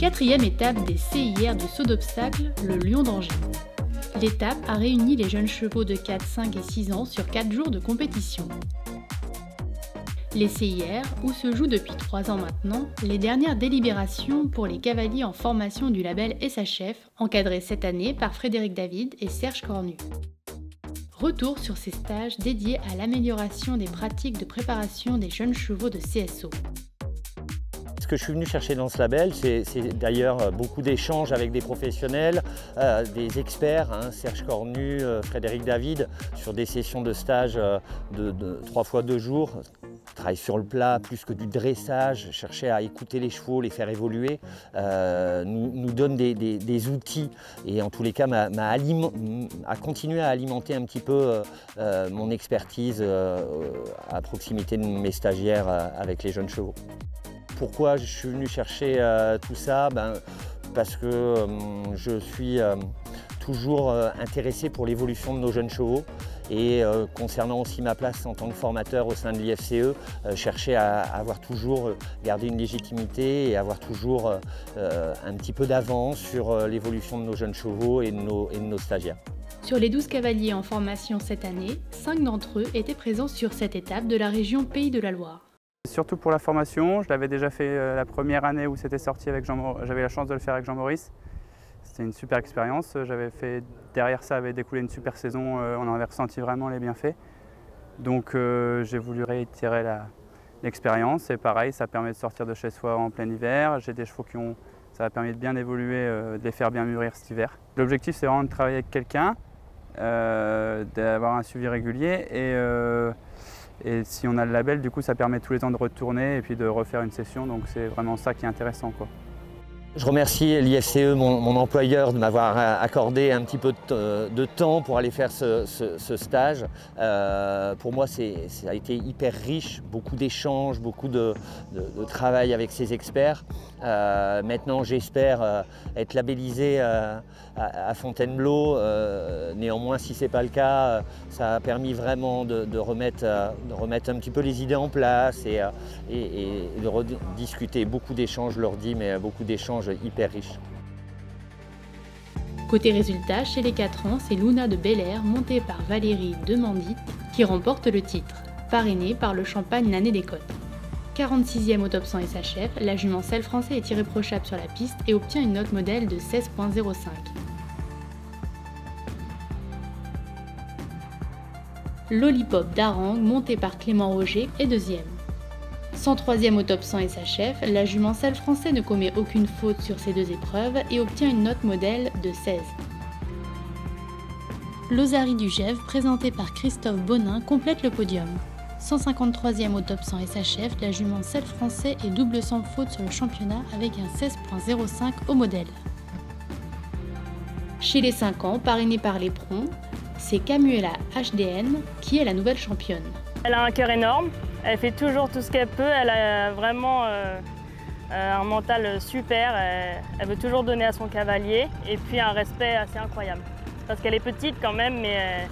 Quatrième étape des CIR de saut d'obstacle, le Lion d'Angers. L'étape a réuni les jeunes chevaux de 4, 5 et 6 ans sur 4 jours de compétition. Les CIR, où se jouent depuis 3 ans maintenant les dernières délibérations pour les cavaliers en formation du label SHF, encadrés cette année par Frédéric David et Serge Cornu. Retour sur ces stages dédiés à l'amélioration des pratiques de préparation des jeunes chevaux de CSO. Ce que je suis venu chercher dans ce label, c'est d'ailleurs beaucoup d'échanges avec des professionnels, des experts, Serge Cornu, Frédéric David, sur des sessions de stage de 3 fois 2 jours. Travail sur le plat, plus que du dressage, chercher à écouter les chevaux, les faire évoluer, nous donne des outils et en tous les cas a continué à alimenter un petit peu mon expertise à proximité de mes stagiaires avec les jeunes chevaux. Pourquoi je suis venu chercher tout ça? Parce que je suis toujours intéressé pour l'évolution de nos jeunes chevaux et concernant aussi ma place en tant que formateur au sein de l'IFCE, chercher à avoir toujours gardé une légitimité et avoir toujours un petit peu d'avance sur l'évolution de nos jeunes chevaux et de nos stagiaires. Sur les 12 cavaliers en formation cette année, 5 d'entre eux étaient présents sur cette étape de la région Pays de la Loire. Surtout pour la formation, je l'avais déjà fait la première année où c'était sorti avec j'avais la chance de le faire avec Jean-Maurice. C'était une super expérience. Derrière ça avait découlé une super saison, on en avait ressenti vraiment les bienfaits. Donc j'ai voulu réitérer l'expérience et pareil, ça permet de sortir de chez soi en plein hiver. J'ai des chevaux ça a permis de bien évoluer, de les faire bien mûrir cet hiver. L'objectif c'est vraiment de travailler avec quelqu'un, d'avoir un suivi régulier et si on a le label, du coup, ça permet tous les ans de retourner et puis de refaire une session. Donc c'est vraiment ça qui est intéressant, quoi. Je remercie l'IFCE, mon employeur, de m'avoir accordé un petit peu de temps pour aller faire ce stage. Pour moi, ça a été hyper riche, beaucoup d'échanges, beaucoup de travail avec ces experts. Maintenant, j'espère être labellisé à Fontainebleau. Néanmoins, si ce n'est pas le cas, ça a permis vraiment de remettre un petit peu les idées en place et de rediscuter. Beaucoup d'échanges, je leur dis, mais beaucoup d'échanges hyper riche. Côté résultat, chez les 4 ans, c'est Luna de Bel-Air, montée par Valérie Demandit, qui remporte le titre, parrainée par le Champagne l'année des Côtes. 46e au top 100 SHF, la jument Selle Français est irréprochable sur la piste et obtient une note modèle de 16.05. Lollipop d'Arang, montée par Clément Roger, est 2e. 103e au top 100 SHF, la jument Selle Français ne commet aucune faute sur ces 2 épreuves et obtient une note modèle de 16. L'Osarie du Gèvres, présentée par Christophe Bonin, complète le podium. 153e au top 100 SHF, la jument Selle Français est double sans faute sur le championnat avec un 16.05 au modèle. Chez les 5 ans, parrainée par l'éperon, c'est Camuela HDN qui est la nouvelle championne. Elle a un cœur énorme, elle fait toujours tout ce qu'elle peut, elle a vraiment un mental super, elle veut toujours donner à son cavalier et puis un respect assez incroyable. Parce qu'elle est petite quand même, mais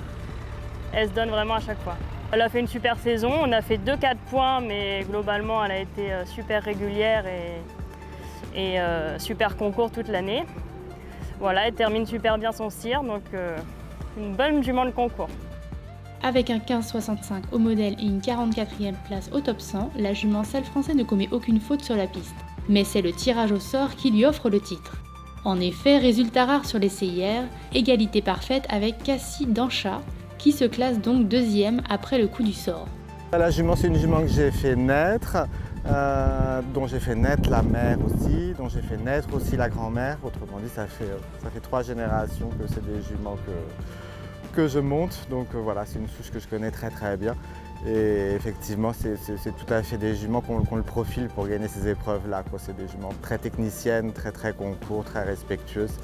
elle se donne vraiment à chaque fois. Elle a fait une super saison, on a fait 2-4 points, mais globalement elle a été super régulière et super concours toute l'année. Voilà, elle termine super bien son CIR, donc une bonne jument de concours. Avec un 15,65 au modèle et une 44e place au top 100, la jument Selle Français ne commet aucune faute sur la piste. Mais c'est le tirage au sort qui lui offre le titre. En effet, résultat rare sur les CIR, égalité parfaite avec Cassie Danchat, qui se classe donc 2e après le coup du sort. La jument, c'est une jument que j'ai fait naître, dont j'ai fait naître la mère aussi, dont j'ai fait naître aussi la grand-mère. Autrement dit, ça fait 3 générations que c'est des juments que je monte. Donc voilà, c'est une souche que je connais très très bien. Et effectivement, c'est tout à fait des juments qui ont le profil pour gagner ces épreuves-là. C'est des juments très techniciennes, très concours, très respectueuses.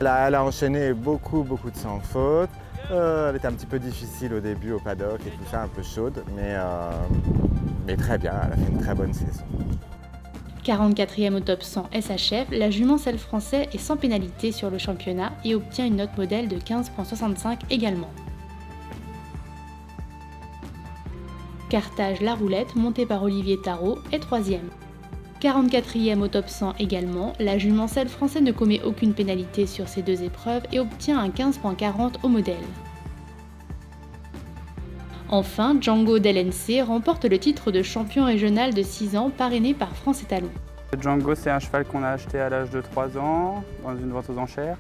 Là, elle a enchaîné beaucoup de sans faute. Elle était un petit peu difficile au début au paddock et tout ça, un peu chaude, mais très bien, elle a fait une très bonne saison. 44e au top 100 SHF, la jument Selle Français est sans pénalité sur le championnat et obtient une note modèle de 15.65 également. Carthage la Roulette, montée par Olivier Tarot, est 3e. 44e au top 100 également, la jument selle français ne commet aucune pénalité sur ces deux épreuves et obtient un 15.40 au modèle. Enfin, Django d'LNC remporte le titre de champion régional de 6 ans parrainé par France Étalon. Django, c'est un cheval qu'on a acheté à l'âge de 3 ans dans une vente aux enchères.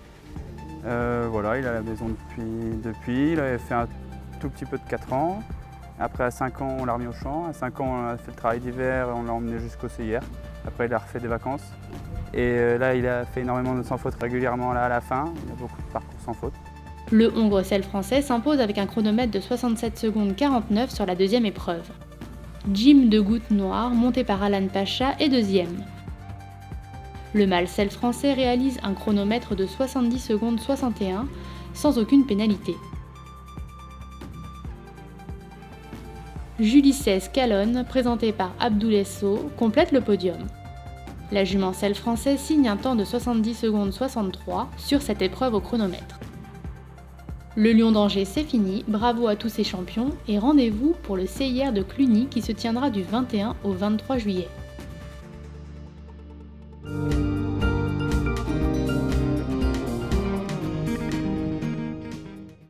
Voilà, il est à la maison depuis. Il avait fait un tout petit peu de 4 ans. Après, à 5 ans, on l'a remis au champ. À 5 ans, on a fait le travail d'hiver et on l'a emmené jusqu'au CIR. Après, il a refait des vacances. Et là, il a fait énormément de sans faute régulièrement là, à la fin. Il a beaucoup de parcours sans faute. Le hongre selle français s'impose avec un chronomètre de 67 secondes 49 sur la deuxième épreuve. Jim de Goutte Noire, monté par Alan Pacha, est deuxième. Le mâle selle français réalise un chronomètre de 70 secondes 61 sans aucune pénalité. Julicès Calonne, présenté par Abdoulesso, complète le podium. La jument selle français signe un temps de 70 secondes 63 sur cette épreuve au chronomètre. Le Lion d'Angers, c'est fini, bravo à tous ces champions et rendez-vous pour le CIR de Cluny qui se tiendra du 21 au 23 juillet.